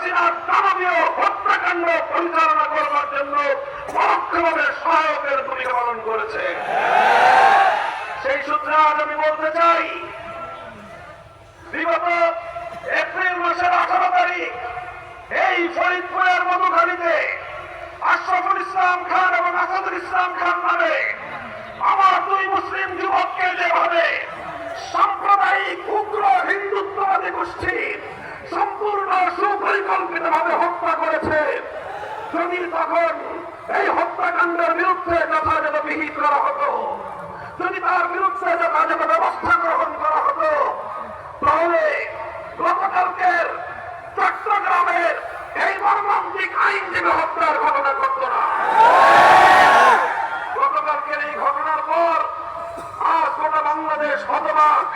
হাসিনার দানবীয় হত্যাকাণ্ড পরিচালনা করবার জন্য পরোক্ষভাবে সহায়কের ভূমিকা পালন করেছে। সেই সূত্রে আজ আমি বলতে চাই, বিগত এপ্রিল মাসের 18 তারিখ এই ফরিদপুরের মধুখালীতে আশরাফুল ইসলাম খান এবং আসাদুল ইসলাম খান নামে আমার দুই মুসলিম যুবককে যেভাবে সাম্প্রদায়িক উগ্র হিন্দুত্ববাদী গোষ্ঠী সম্পূর্ণ সুপরিকল্পিতভাবে হত্যা করেছে, যদি তখন এই হত্যাকাণ্ডের বিরুদ্ধে যথাযথ বিহিত করা হতো, যদি তার বিরুদ্ধে যথাযথ ব্যবস্থা গ্রহণ করা হতো, তাহলে গতকালকের চট্টগ্রামের এই মর্মান্তিক আইনজীবী হত্যার ঘটনা ঘটত না। গতকালকের এই ঘটনার পর আজ গোটা বাংলাদেশ হতবাক।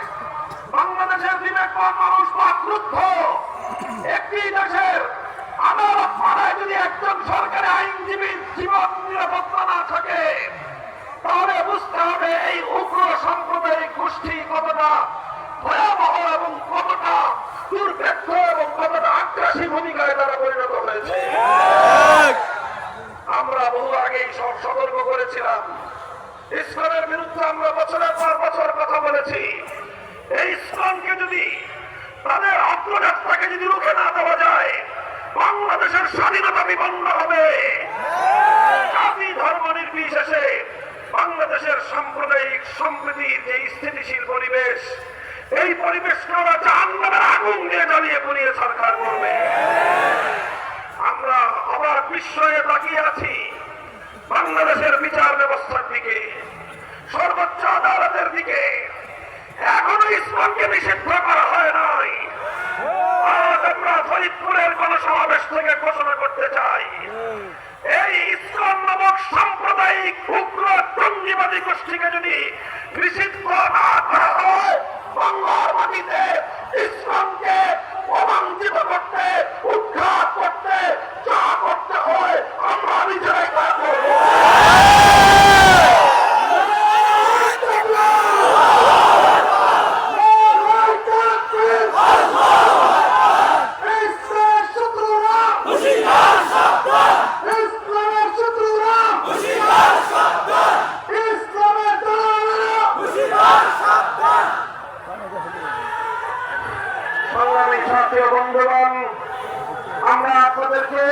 বাংলাদেশের বিবেকবান মানুষ বা ক্রুদ্ধ। একটি দেশের আদালত পাড়ায় যদি একজন সরকারি আইনজীবীর জীবন নিরাপত্তা না থাকে, তাহলে বুঝতে হবে এই উগ্র সাম্প্রদায়িক গোষ্ঠী কতটা ভয়াবহ এবং কতটা দুর্ভেদ্য এবং কতটা আগ্রাসী ভূমিকায় তারা পরিণত হয়েছে। আমরা বহু আগেই সব সতর্ক করেছিলাম। ইসলামের বিরুদ্ধে আমরা বছরের পর বছর কথা বলেছি। এই ইসলামকে যদি, তাদের অগ্রযাত্রাকে যদি রুখে না দেওয়া যায়, বাংলাদেশের স্বাধীনতা বিপন্ন হবে। জাতি ধর্ম নির্বিশেষে বাংলাদেশের সাম্প্রদায়িক সম্প্রীতির যে স্থিতিশীল পরিবেশ, এই পরিবেশকে ওরা জাহান্নামের আগুন দিয়ে জ্বালিয়ে পুড়িয়ে সরকার করবে। আমরা অবাক বিস্ময়ে তাকিয়ে আছি বাংলাদেশের বিচার ব্যবস্থার দিকে, সর্বোচ্চ আদালতের দিকে। এখনো ইসলামকে নিষিদ্ধ করা হয় নাই। আজ আমরা ফরিদপুরের গণসমাবেশ থেকে ঘোষণা করতে চাই, এই ইসলাম নামক সাম্প্রদায়িক উগ্র জঙ্গিবাদী গোষ্ঠীকে যদি নিষিদ্ধ না করা হয়, বাংলার মাটিতে ইসলামকে অবাঞ্ছিত করতে, উৎখাত করতে যা করতে হয় আমরা নিজেরাই তা করব। বন্ধুগণ, আমরা আপনাদেরকে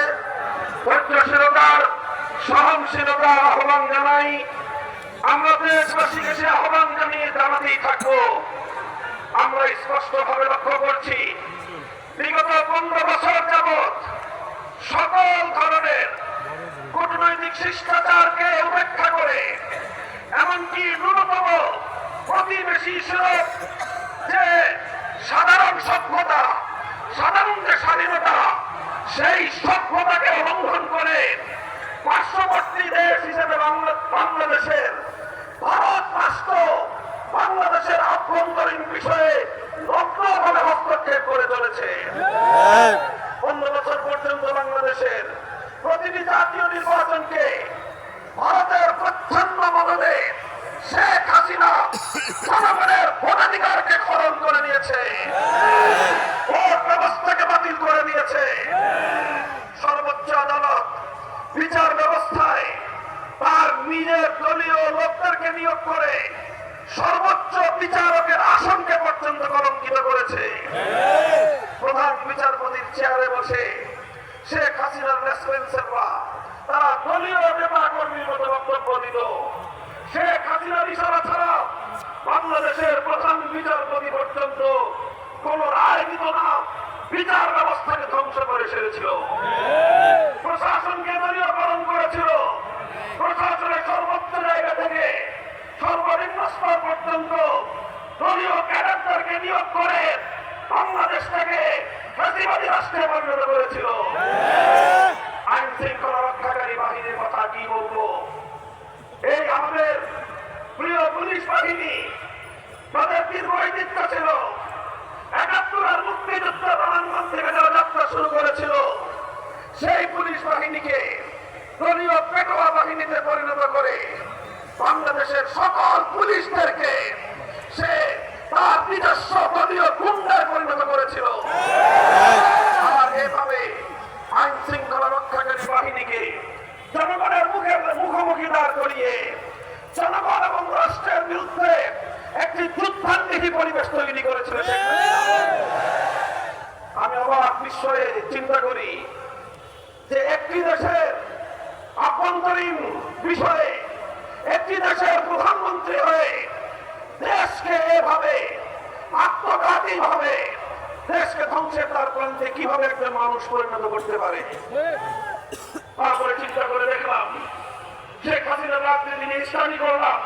ধৈর্যশীলতার, সহনশীলতার আহ্বান জানাই। আমরা দেশবাসীকে সে আহ্বান জানাতেই থাকবো। আমরা স্পষ্টভাবে লক্ষ্য করছি, বিগত 15 বছর যাবৎ সকল ধরনের কূটনৈতিক শিষ্টাচারকে উপেক্ষা করে, এমনকি ন্যূনতম প্রতিবেশী সুলভ যে সাধারণ সভ্যতা, সাধারণ যে স্বাধীনতা, সেই সভ্যতাকে লঙ্ঘন করে পার্শ্ববর্তী দেশ হিসেবে বাংলাদেশের ভারত রাষ্ট্র বাংলাদেশের আভ্যন্তরীণ বিষয়ে রত্নভাবে হস্তক্ষেপ করে চলেছে। 15 বছর পর্যন্ত বাংলাদেশের প্রতিটি জাতীয় নির্বাচনকে ভারতের প্রচ্ছন্ন মদদে শেখ হাসিনা জনগণের ভোটাধিকারকে খরণ করে নিয়েছে, ভোট ব্যবস্থাকে বাতিল করে নিয়েছে। সর্বোচ্চ আদালত বিচার ব্যবস্থায় তার নিজের দলীয় লোকদেরকে নিয়োগ করে সর্বোচ্চ বিচারকের আসনকে পর্যন্ত কলঙ্কিত করেছে। প্রধান বিচারপতির চেয়ারে বসে শেখ হাসিনার রেসপেন্সেররা তারা দলীয় নেতা কর্মীর মতো বক্তব্য দিত। শেখ হাসিনার ইশারা ছাড়া বাংলাদেশের প্রধান বিচারপতি পর্যন্ত কোন রায় দিত না, বিচার ব্যবস্থাকে ধ্বংস করে সেরেছিল। প্রশাসনকে দলীয়করণ করেছিল। প্রশাসনের সর্বোচ্চ জায়গা থেকে সর্বনিম্ন স্তর পর্যন্ত দলীয় ক্যাডারদেরকে নিয়োগ করে বাংলাদেশটাকে ফ্যাসিবাদী রাষ্ট্রে পরিণত করেছিল। আইন শৃঙ্খলা রক্ষাকারী বাহিনীর কথা কি বলবো? এই আমাদের প্রিয় পুলিশ বাহিনী, তাদের দীর্ঘ ঐতিহ্য ছিল। ৭১ মুক্তিযুদ্ধ রণাঙ্গন থেকে যারা যাত্রা শুরু করেছিল, সেই পুলিশ বাহিনীকে দলীয় পেটোয়া বাহিনীতে পরিণত করে বাংলাদেশের সকল পুলিশদেরকে সে তার নিজস্ব দলীয় গুন্ডায় পরিণত করেছিল। আর এভাবে বিরোধী পরিবেশ তৈরি করেছিল শেখ হাসিনা। আমি অবাক বিস্ময়ে চিন্তা করি যে একটি দেশের আভ্যন্তরীণ বিষয়ে একটি দেশের প্রধানমন্ত্রী হয়ে দেশকে এভাবে আত্মঘাতী ভাবে দেশকে ধ্বংসের তার প্রান্তে কিভাবে একজন মানুষ পরিণত করতে পারে। তারপরে চিন্তা করে দেখলাম শেখ হাসিনার রাজনীতি নিয়ে স্টাডি করলাম।